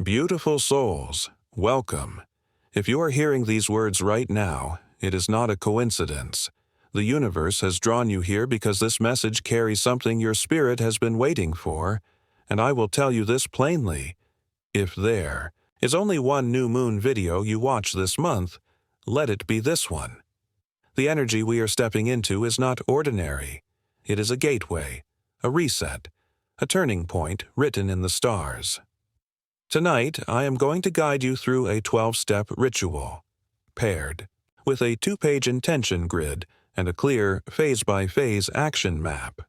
Beautiful souls, welcome. If you are hearing these words right now, it is not a coincidence. The universe has drawn you here because this message carries something your spirit has been waiting for, and I will tell you this plainly. If there is only one new moon video you watch this month, let it be this one. The energy we are stepping into is not ordinary. It is a gateway, a reset, a turning point written in the stars. Tonight, I am going to guide you through a 12-step ritual, paired with a 2-page intention grid and a clear phase-by-phase action map.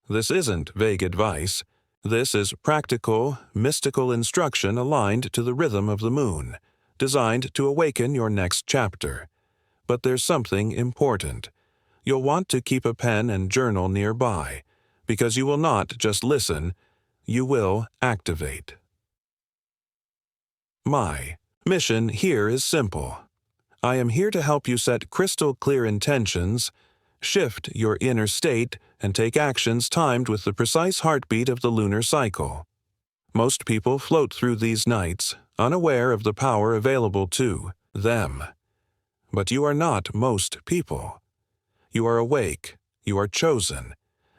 This isn't vague advice. This is practical, mystical instruction aligned to the rhythm of the moon, designed to awaken your next chapter. But there's something important. You'll want to keep a pen and journal nearby, because you will not just listen, you will activate. My mission here is simple. I am here to help you set crystal clear intentions, shift your inner state, and take actions timed with the precise heartbeat of the lunar cycle. Most people float through these nights, unaware of the power available to them. But you are not most people. You are awake, you are chosen,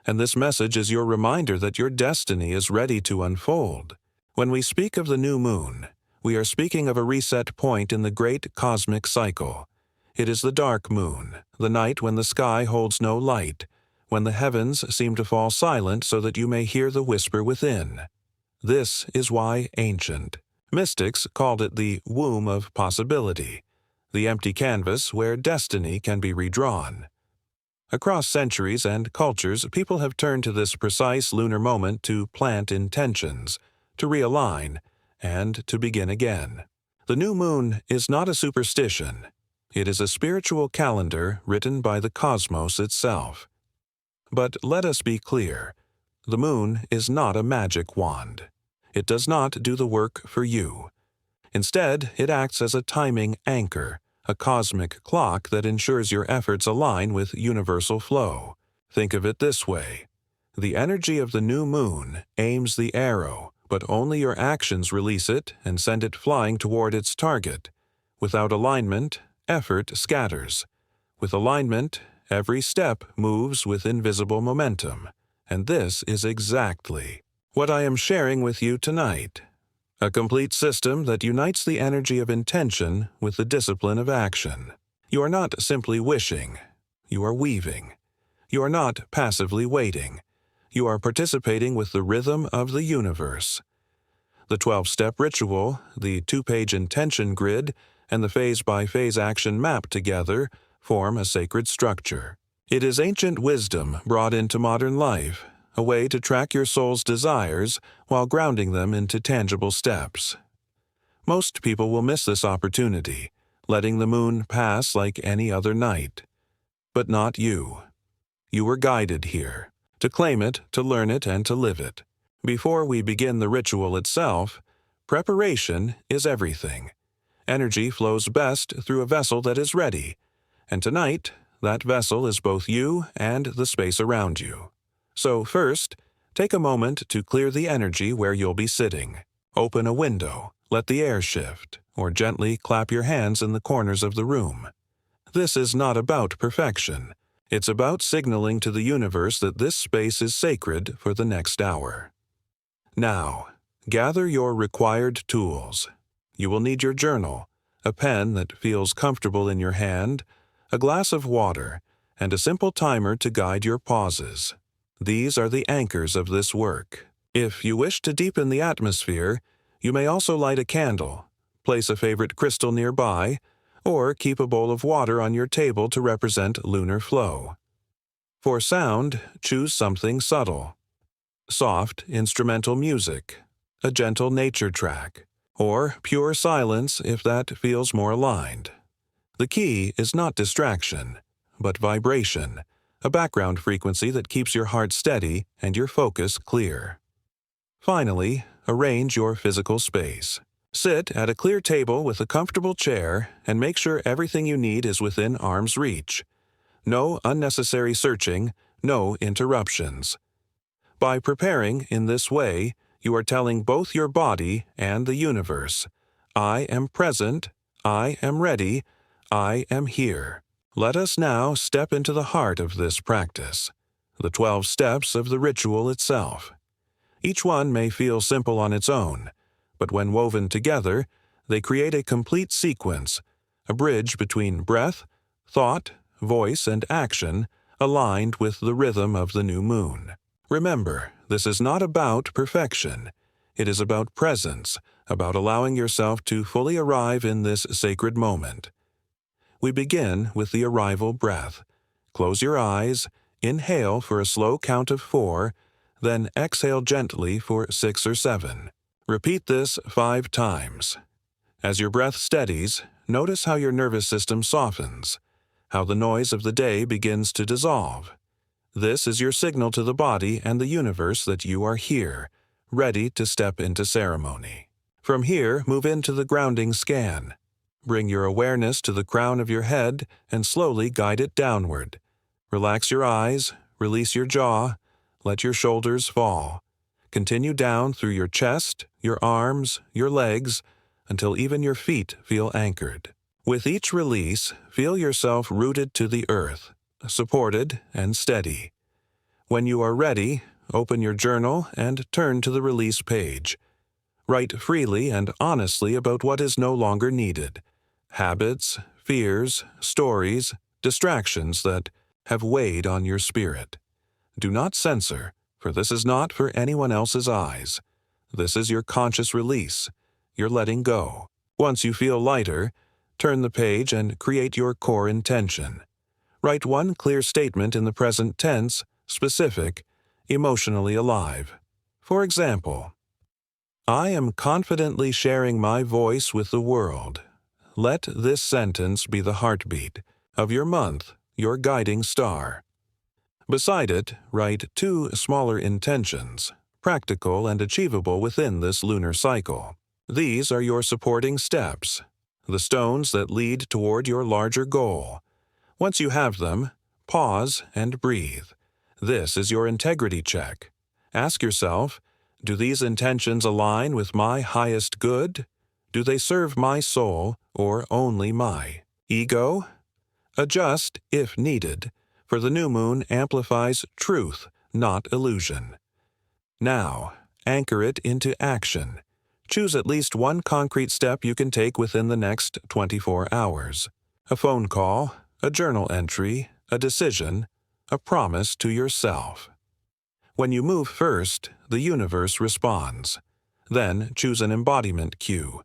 and this message is your reminder that your destiny is ready to unfold. When we speak of the new moon, we are speaking of a reset point in the great cosmic cycle. It is the dark moon, the night when the sky holds no light, when the heavens seem to fall silent so that you may hear the whisper within. This is why ancient mystics called it the womb of possibility, the empty canvas where destiny can be redrawn. Across centuries and cultures, people have turned to this precise lunar moment to plant intentions, to realign, and to begin again. The new moon is not a superstition. It is a spiritual calendar written by the cosmos itself. But let us be clear, the moon is not a magic wand. It does not do the work for you. Instead, it acts as a timing anchor, a cosmic clock that ensures your efforts align with universal flow. Think of it this way. The energy of the new moon aims the arrow, but only your actions release it and send it flying toward its target. Without alignment, effort scatters. With alignment, every step moves with invisible momentum. And this is exactly what I am sharing with you tonight. A complete system that unites the energy of intention with the discipline of action. You are not simply wishing. You are weaving. You are not passively waiting. You are participating with the rhythm of the universe. The 12-step ritual, the 2-page intention grid, and the phase-by-phase action map together form a sacred structure. It is ancient wisdom brought into modern life, a way to track your soul's desires while grounding them into tangible steps. Most people will miss this opportunity, letting the moon pass like any other night. But not you. You were guided here, to claim it, to learn it, and to live it. Before we begin the ritual itself, preparation is everything. Energy flows best through a vessel that is ready, and tonight, that vessel is both you and the space around you. So first, take a moment to clear the energy where you'll be sitting. Open a window, let the air shift, or gently clap your hands in the corners of the room. This is not about perfection. It's about signaling to the universe that this space is sacred for the next hour. Now, gather your required tools. You will need your journal, a pen that feels comfortable in your hand, a glass of water, and a simple timer to guide your pauses. These are the anchors of this work. If you wish to deepen the atmosphere, you may also light a candle, place a favorite crystal nearby, or keep a bowl of water on your table to represent lunar flow. For sound, choose something subtle. Soft, instrumental music, a gentle nature track, or pure silence if that feels more aligned. The key is not distraction, but vibration, a background frequency that keeps your heart steady and your focus clear. Finally, arrange your physical space. Sit at a clear table with a comfortable chair and make sure everything you need is within arm's reach. No unnecessary searching, no interruptions. By preparing in this way, You are telling both your body and the universe, I am present, I am ready, I am here. Let us now step into the heart of this practice, the 12 steps of the ritual itself. Each one may feel simple on its own, but when woven together, they create a complete sequence, a bridge between breath, thought, voice, and action, aligned with the rhythm of the new moon. Remember, this is not about perfection. It is about presence, about allowing yourself to fully arrive in this sacred moment. We begin with the arrival breath. Close your eyes, inhale for a slow count of 4, then exhale gently for 6 or 7. Repeat this 5 times. As your breath steadies, notice how your nervous system softens, how the noise of the day begins to dissolve. This is your signal to the body and the universe that you are here, ready to step into ceremony. From here, move into the grounding scan. Bring your awareness to the crown of your head and slowly guide it downward. Relax your eyes, release your jaw, let your shoulders fall. Continue down through your chest, your arms, your legs, until even your feet feel anchored. With each release, feel yourself rooted to the earth, supported and steady. When you are ready, open your journal and turn to the release page. Write freely and honestly about what is no longer needed. Habits, fears, stories, distractions that have weighed on your spirit. Do not censor, for this is not for anyone else's eyes. This is your conscious release, your letting go. Once you feel lighter, turn the page and create your core intention. Write one clear statement in the present tense, specific, emotionally alive. For example, I am confidently sharing my voice with the world. Let this sentence be the heartbeat of your month, your guiding star. Beside it, write 2 smaller intentions, practical and achievable within this lunar cycle. These are your supporting steps, the stones that lead toward your larger goal. Once you have them, pause and breathe. This is your integrity check. Ask yourself, do these intentions align with my highest good? Do they serve my soul or only my ego? Adjust if needed, for the new moon amplifies truth, not illusion. Now, anchor it into action. Choose at least one concrete step you can take within the next 24 hours. A phone call, a journal entry, a decision, a promise to yourself. When you move first, the universe responds. Then choose an embodiment cue,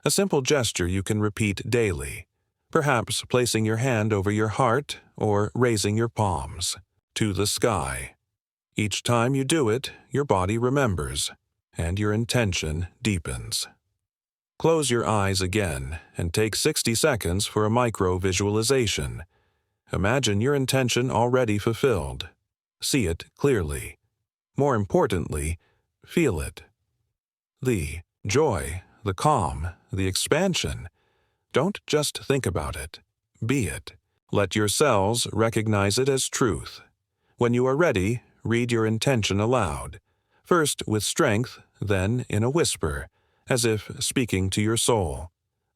a simple gesture you can repeat daily, perhaps placing your hand over your heart or raising your palms to the sky. Each time you do it, your body remembers, and your intention deepens. Close your eyes again and take 60 seconds for a micro-visualization. Imagine your intention already fulfilled. See it clearly. More importantly, feel it. The joy, the calm, the expansion. Don't just think about it. Be it. Let your cells recognize it as truth. When you are ready, read your intention aloud. First with strength, then in a whisper, as if speaking to your soul.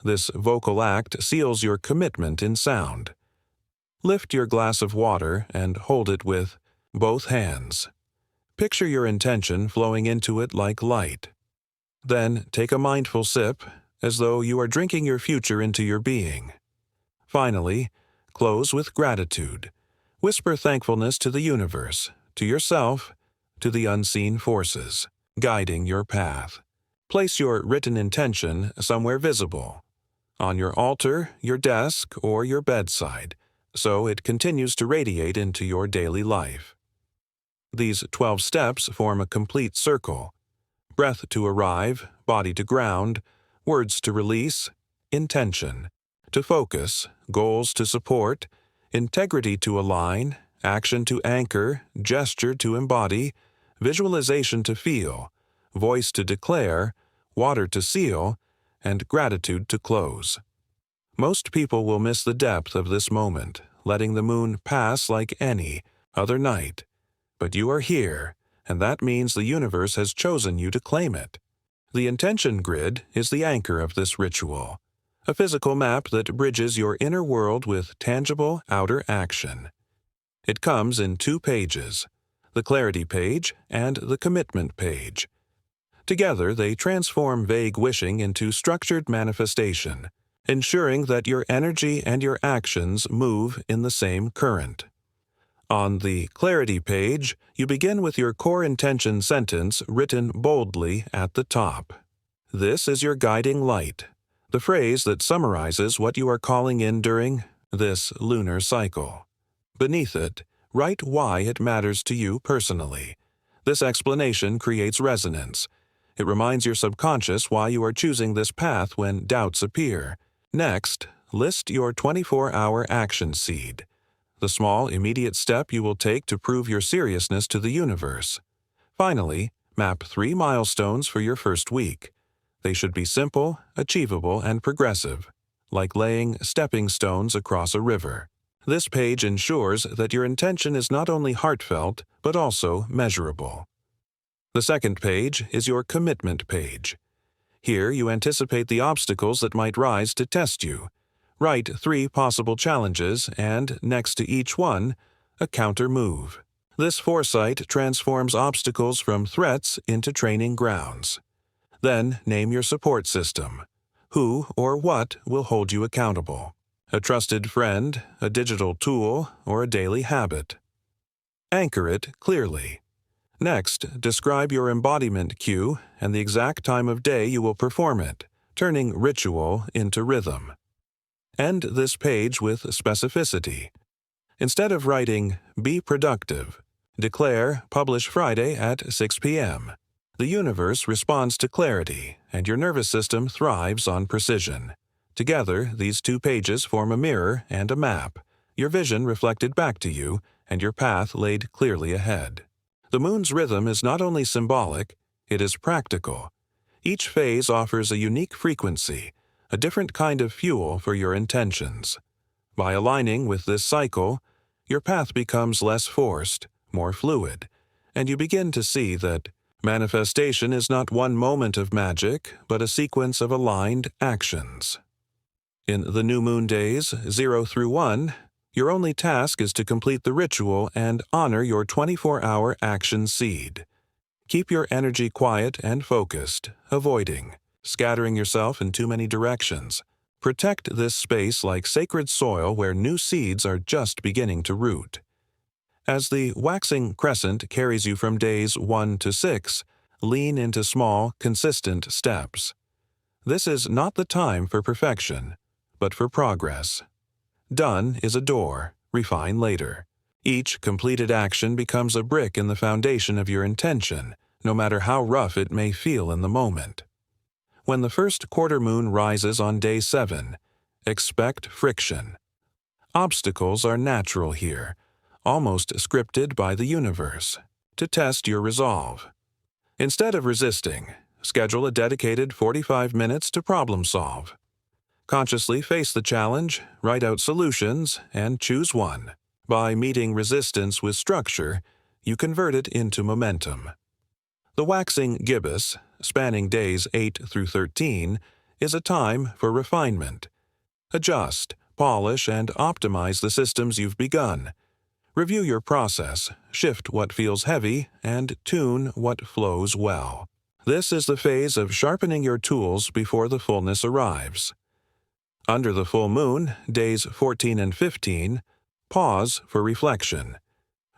This vocal act seals your commitment in sound. Lift your glass of water and hold it with both hands. Picture your intention flowing into it like light. Then take a mindful sip, as though you are drinking your future into your being. Finally, close with gratitude. Whisper thankfulness to the universe, to yourself, to the unseen forces guiding your path. Place your written intention somewhere visible, on your altar, your desk, or your bedside, so it continues to radiate into your daily life. These 12 steps form a complete circle. Breath to arrive, body to ground, words to release, intention to focus, goals to support, integrity to align, action to anchor, gesture to embody, visualization to feel, voice to declare, water to seal, and gratitude to close. Most people will miss the depth of this moment, letting the moon pass like any other night. But you are here, and that means the universe has chosen you to claim it. The intention grid is the anchor of this ritual, a physical map that bridges your inner world with tangible outer action. It comes in 2 pages, the clarity page and the commitment page. Together, they transform vague wishing into structured manifestation, ensuring that your energy and your actions move in the same current. On the clarity page, you begin with your core intention sentence written boldly at the top. This is your guiding light, the phrase that summarizes what you are calling in during this lunar cycle. Beneath it, write why it matters to you personally. This explanation creates resonance. It reminds your subconscious why you are choosing this path when doubts appear. Next, list your 24-hour action seed, the small, immediate step you will take to prove your seriousness to the universe. Finally, map 3 milestones for your first week. They should be simple, achievable, and progressive, like laying stepping stones across a river. This page ensures that your intention is not only heartfelt, but also measurable. The second page is your commitment page. Here you anticipate the obstacles that might rise to test you. Write 3 possible challenges and, next to each one, a counter move. This foresight transforms obstacles from threats into training grounds. Then name your support system. Who or what will hold you accountable? A trusted friend, a digital tool, or a daily habit. Anchor it clearly. Next, describe your embodiment cue and the exact time of day you will perform it, turning ritual into rhythm. End this page with specificity. Instead of writing, "Be productive," declare, "Publish Friday at 6 p.m." The universe responds to clarity, and your nervous system thrives on precision. Together, these 2 pages form a mirror and a map, your vision reflected back to you, and your path laid clearly ahead. The moon's rhythm is not only symbolic, it is practical. Each phase offers a unique frequency, a different kind of fuel for your intentions. By aligning with this cycle, your path becomes less forced, more fluid, and you begin to see that manifestation is not one moment of magic, but a sequence of aligned actions. In the new moon days, 0 through 1, your only task is to complete the ritual and honor your 24-hour action seed. Keep your energy quiet and focused, avoiding scattering yourself in too many directions. Protect this space like sacred soil where new seeds are just beginning to root. As the waxing crescent carries you from days 1 to 6, lean into small, consistent steps. This is not the time for perfection, but for progress. Done is a door, refine later. Each completed action becomes a brick in the foundation of your intention, no matter how rough it may feel in the moment. When the first quarter moon rises on day 7, expect friction. Obstacles are natural here, almost scripted by the universe, to test your resolve. Instead of resisting, schedule a dedicated 45 minutes to problem solve. Consciously face the challenge, write out solutions, and choose one. By meeting resistance with structure, you convert it into momentum. The waxing gibbous, spanning days 8 through 13, is a time for refinement. Adjust, polish, and optimize the systems you've begun. Review your process, shift what feels heavy, and tune what flows well. This is the phase of sharpening your tools before the fullness arrives. Under the full moon, days 14 and 15, pause for reflection.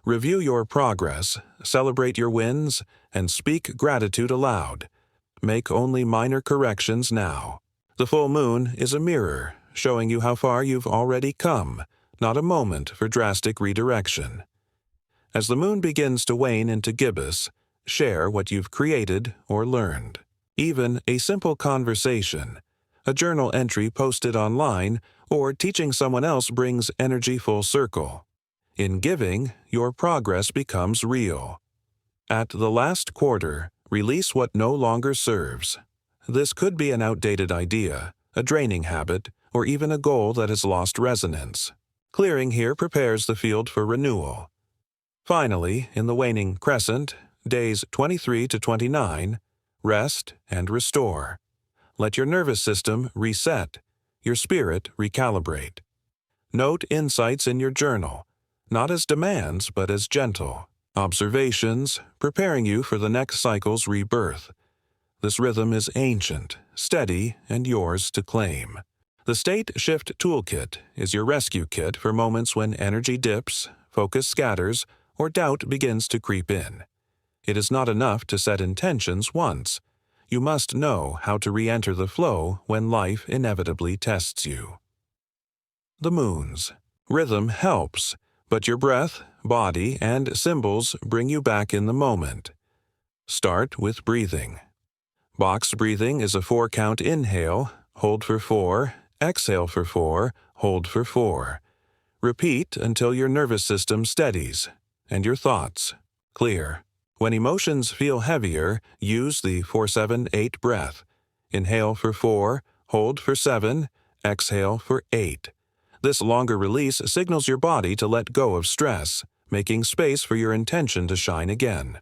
Review your progress, celebrate your wins, and speak gratitude aloud. Make only minor corrections now. The full moon is a mirror, showing you how far you've already come, not a moment for drastic redirection. As the moon begins to wane into gibbous, share what you've created or learned. Even a simple conversation, a journal entry posted online, or teaching someone else brings energy full circle. In giving, your progress becomes real. At the last quarter, release what no longer serves. This could be an outdated idea, a draining habit, or even a goal that has lost resonance. Clearing here prepares the field for renewal. Finally, in the waning crescent, Days 23 to 29, rest and restore. Let your nervous system reset, your spirit recalibrate. Note insights in your journal, not as demands but as gentle observations, preparing you for the next cycle's rebirth. This rhythm is ancient, steady, and yours to claim. The State Shift Toolkit is your rescue kit for moments when energy dips, focus scatters, or doubt begins to creep in. It is not enough to set intentions once. You must know how to re-enter the flow when life inevitably tests you. The moons. Rhythm helps, but your breath, body, and symbols bring you back in the moment. Start with breathing. Box breathing is a 4-count inhale, hold for 4, exhale for 4, hold for 4. Repeat until your nervous system steadies and your thoughts clear. When emotions feel heavier, use the 4-7-8 breath. Inhale for 4, hold for 7, exhale for 8. This longer release signals your body to let go of stress, making space for your intention to shine again.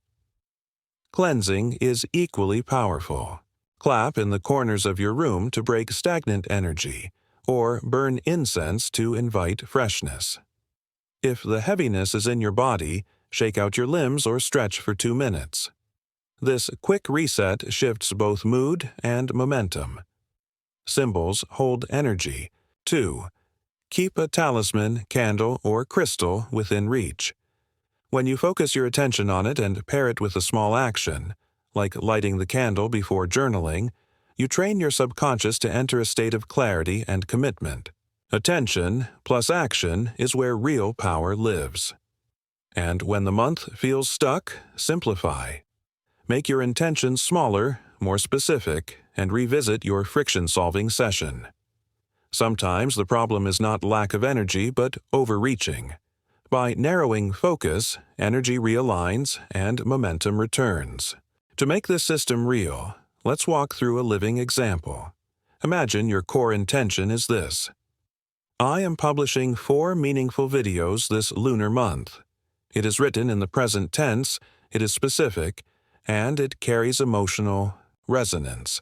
Cleansing is equally powerful. Clap in the corners of your room to break stagnant energy, or burn incense to invite freshness. If the heaviness is in your body, shake out your limbs or stretch for 2 minutes. This quick reset shifts both mood and momentum. Symbols hold energy. 2. Keep a talisman, candle, or crystal within reach. When you focus your attention on it and pair it with a small action, like lighting the candle before journaling, you train your subconscious to enter a state of clarity and commitment. Attention plus action is where real power lives. And when the month feels stuck, simplify. Make your intentions smaller, more specific, and revisit your friction-solving session. Sometimes the problem is not lack of energy, but overreaching. By narrowing focus, energy realigns and momentum returns. To make this system real, let's walk through a living example. Imagine your core intention is this. I am publishing 4 meaningful videos this lunar month. It is written in the present tense, it is specific, and it carries emotional resonance.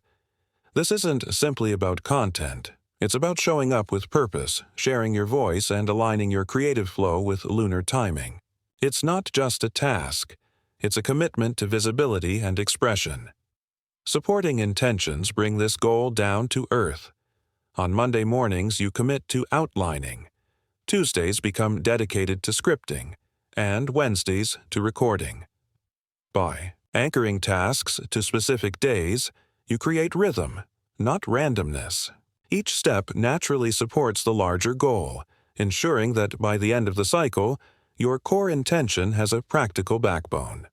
This isn't simply about content. It's about showing up with purpose, sharing your voice, and aligning your creative flow with lunar timing. It's not just a task. It's a commitment to visibility and expression. Supporting intentions bring this goal down to earth. On Monday mornings, you commit to outlining. Tuesdays become dedicated to scripting, and Wednesdays to recording. By anchoring tasks to specific days, you create rhythm, not randomness. Each step naturally supports the larger goal, ensuring that by the end of the cycle, your core intention has a practical backbone.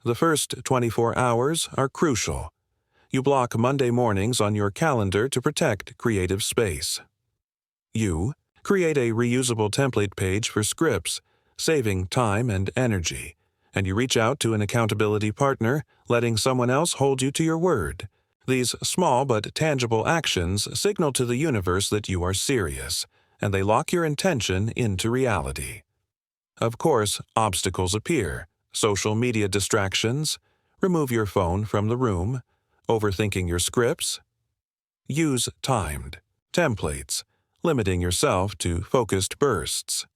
The first 24 hours are crucial. You block Monday mornings on your calendar to protect creative space. You create a reusable template page for scripts, saving time and energy, and you reach out to an accountability partner, letting someone else hold you to your word. These small but tangible actions signal to the universe that you are serious, and they lock your intention into reality. Of course, obstacles appear. Social media distractions, remove your phone from the room, overthinking your scripts. Use timed templates, limiting yourself to focused bursts.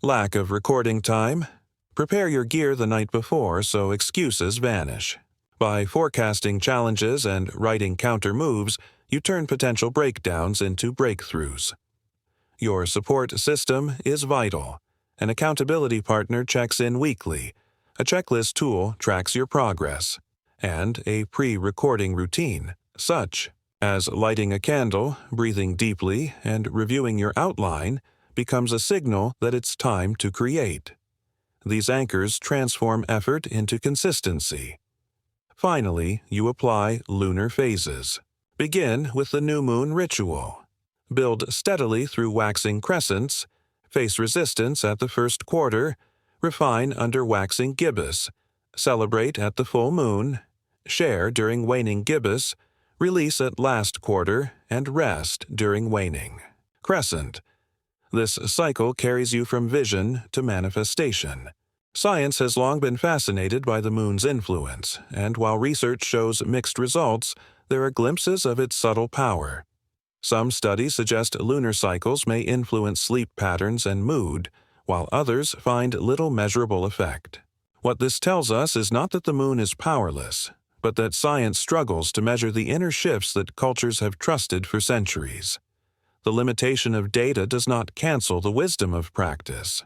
Lack of recording time. Prepare your gear the night before so excuses vanish. By forecasting challenges and writing counter moves, you turn potential breakdowns into breakthroughs. Your support system is vital. An accountability partner checks in weekly. A checklist tool tracks your progress. And a pre-recording routine, such as lighting a candle, breathing deeply, and reviewing your outline, becomes a signal that it's time to create. These anchors transform effort into consistency. Finally, you apply lunar phases. Begin with the new moon ritual. Build steadily through waxing crescents, face resistance at the first quarter, refine under waxing gibbous, celebrate at the full moon, share during waning gibbous, release at last quarter, and rest during waning. Crescent. This cycle carries you from vision to manifestation. Science has long been fascinated by the moon's influence, and while research shows mixed results, there are glimpses of its subtle power. Some studies suggest lunar cycles may influence sleep patterns and mood, while others find little measurable effect. What this tells us is not that the moon is powerless, but that science struggles to measure the inner shifts that cultures have trusted for centuries. The limitation of data does not cancel the wisdom of practice.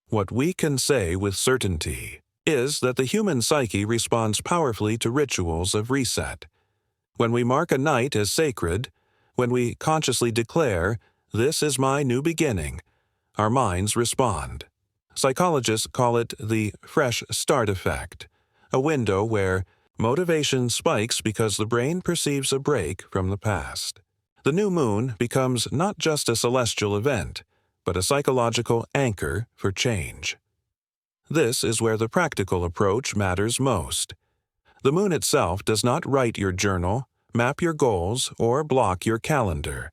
What we can say with certainty is that the human psyche responds powerfully to rituals of reset. When we mark a night as sacred, when we consciously declare, "This is my new beginning," our minds respond. Psychologists call it the fresh start effect, a window where motivation spikes because the brain perceives a break from the past. The new moon becomes not just a celestial event, but a psychological anchor for change. This is where the practical approach matters most. The moon itself does not write your journal, map your goals, or block your calendar.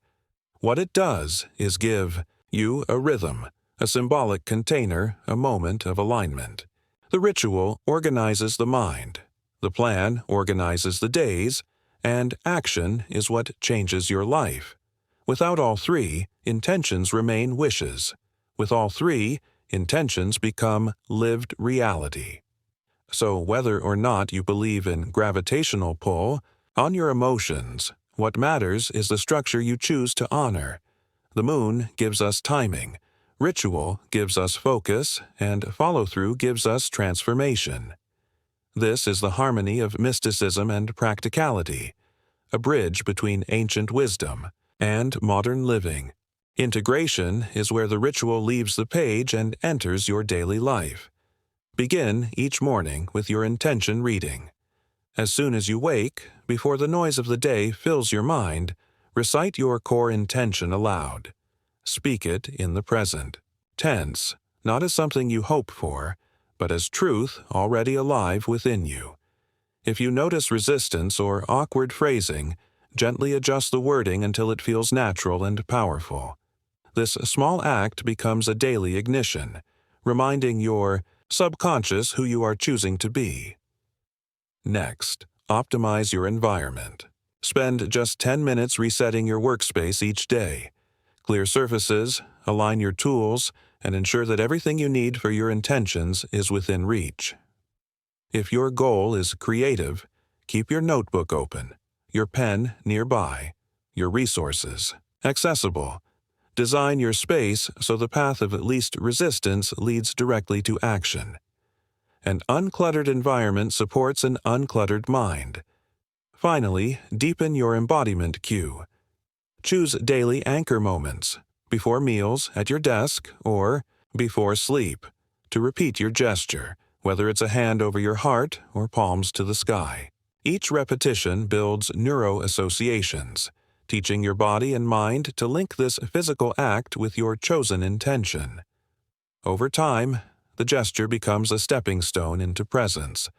What it does is give you a rhythm, a symbolic container, a moment of alignment. The ritual organizes the mind. The plan organizes the days, and action is what changes your life. Without all three, intentions remain wishes. With all three, intentions become lived reality. So whether or not you believe in gravitational pull, on your emotions, what matters is the structure you choose to honor. The moon gives us timing, ritual gives us focus, and follow-through gives us transformation. This is the harmony of mysticism and practicality, a bridge between ancient wisdom and modern living. Integration is where the ritual leaves the page and enters your daily life. Begin each morning with your intention reading. As soon as you wake, before the noise of the day fills your mind, recite your core intention aloud. Speak it in the present, tense, not as something you hope for, but as truth already alive within you. If you notice resistance or awkward phrasing, gently adjust the wording until it feels natural and powerful. This small act becomes a daily ignition, reminding your subconscious who you are choosing to be. Next, optimize your environment. Spend just 10 minutes resetting your workspace each day. Clear surfaces, align your tools, and ensure that everything you need for your intentions is within reach. If your goal is creative, keep your notebook open, your pen nearby, your resources accessible. Design your space so the path of least resistance leads directly to action. An uncluttered environment supports an uncluttered mind. Finally, deepen your embodiment cue. Choose daily anchor moments, before meals, at your desk, or before sleep, to repeat your gesture, whether it's a hand over your heart or palms to the sky. Each repetition builds neuro-associations, teaching your body and mind to link this physical act with your chosen intention. Over time, the gesture becomes a stepping stone into presence,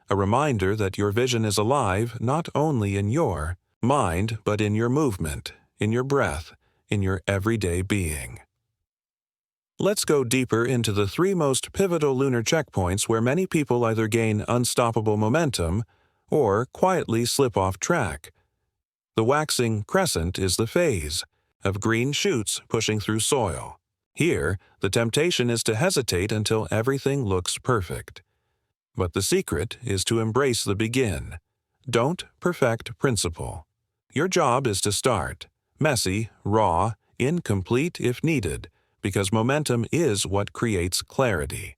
a reminder that your vision is alive not only in your mind, but in your movement, in your breath, in your everyday being. Let's go deeper into the three most pivotal lunar checkpoints where many people either gain unstoppable momentum or quietly slip off track. The waxing crescent is the phase of green shoots pushing through soil. Here, the temptation is to hesitate until everything looks perfect. But the secret is to embrace the begin. Don't perfect principle. Your job is to start, messy, raw, incomplete if needed, because momentum is what creates clarity.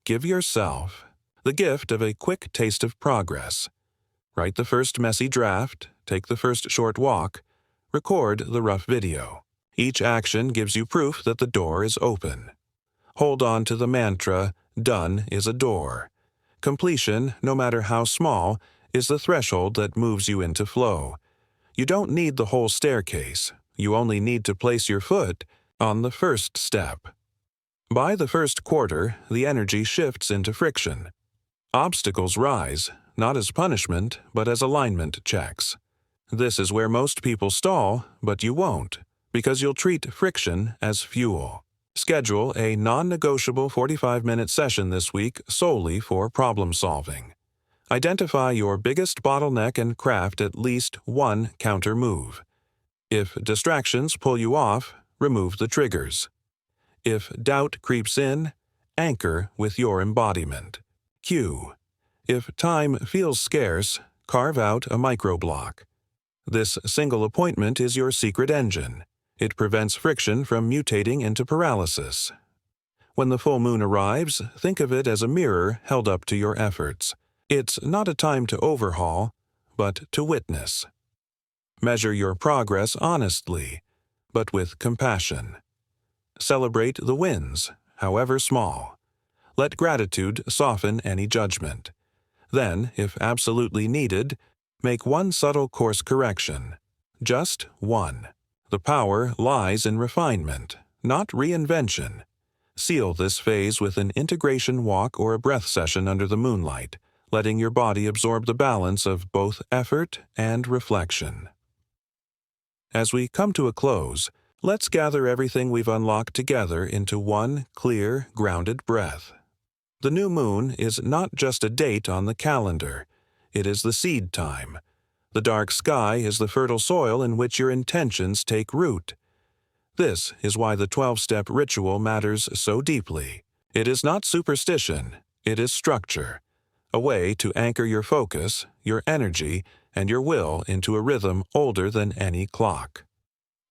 Give yourself the gift of a quick taste of progress. Write the first messy draft, take the first short walk, record the rough video. Each action gives you proof that the door is open. Hold on to the mantra, "Done is a door." Completion, no matter how small, is the threshold that moves you into flow. You don't need the whole staircase. You only need to place your foot on the first step. By the first quarter, the energy shifts into friction. Obstacles rise, not as punishment, but as alignment checks. This is where most people stall, but you won't, because you'll treat friction as fuel. Schedule a non-negotiable 45-minute session this week solely for problem solving. Identify your biggest bottleneck and craft at least one counter move. If distractions pull you off, remove the triggers. If doubt creeps in, anchor with your embodiment. Q. If time feels scarce, carve out a microblock. This single appointment is your secret engine. It prevents friction from mutating into paralysis. When the full moon arrives, think of it as a mirror held up to your efforts. It's not a time to overhaul, but to witness. Measure your progress honestly, but with compassion. Celebrate the wins, however small. Let gratitude soften any judgment. Then, if absolutely needed, make one subtle course correction. Just one. The power lies in refinement, not reinvention. Seal this phase with an integration walk or a breath session under the moonlight, letting your body absorb the balance of both effort and reflection. As we come to a close, let's gather everything we've unlocked together into one clear, grounded breath. The new moon is not just a date on the calendar. It is the seed time. The dark sky is the fertile soil in which your intentions take root. This is why the 12-step ritual matters so deeply. It is not superstition, it is structure, a way to anchor your focus, your energy, and your will into a rhythm older than any clock.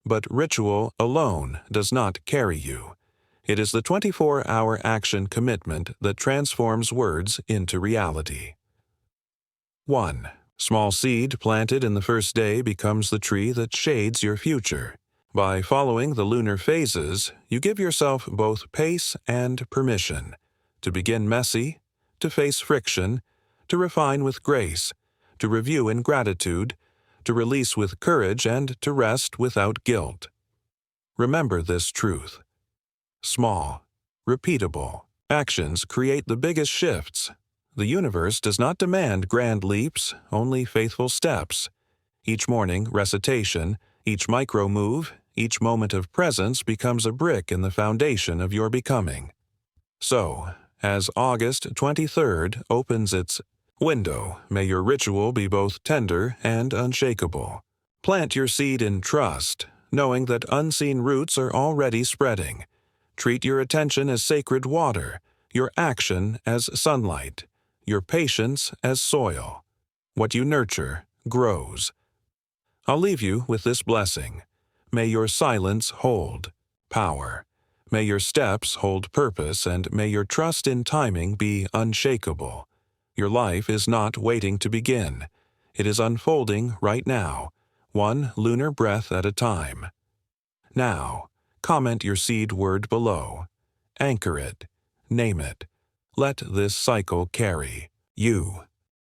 But ritual alone does not carry you. It is the 24-hour action commitment that transforms words into reality. 1. Small seed planted in the first day becomes the tree that shades your future. By following the lunar phases, you give yourself both pace and permission to begin messy, to face friction, to refine with grace, to review in gratitude, to release with courage, and to rest without guilt. Remember this truth. Small, repeatable actions create the biggest shifts. The universe does not demand grand leaps, only faithful steps. Each morning recitation, each micro move, each moment of presence becomes a brick in the foundation of your becoming. So, as August 23rd opens its window, may your ritual be both tender and unshakable. Plant your seed in trust, knowing that unseen roots are already spreading. Treat your attention as sacred water, your action as sunlight, your patience as soil. What you nurture grows. I'll leave you with this blessing. May your silence hold power. May your steps hold purpose, and may your trust in timing be unshakable. Your life is not waiting to begin. It is unfolding right now, one lunar breath at a time. Now, comment your seed word below. Anchor it. Name it. Let this cycle carry you.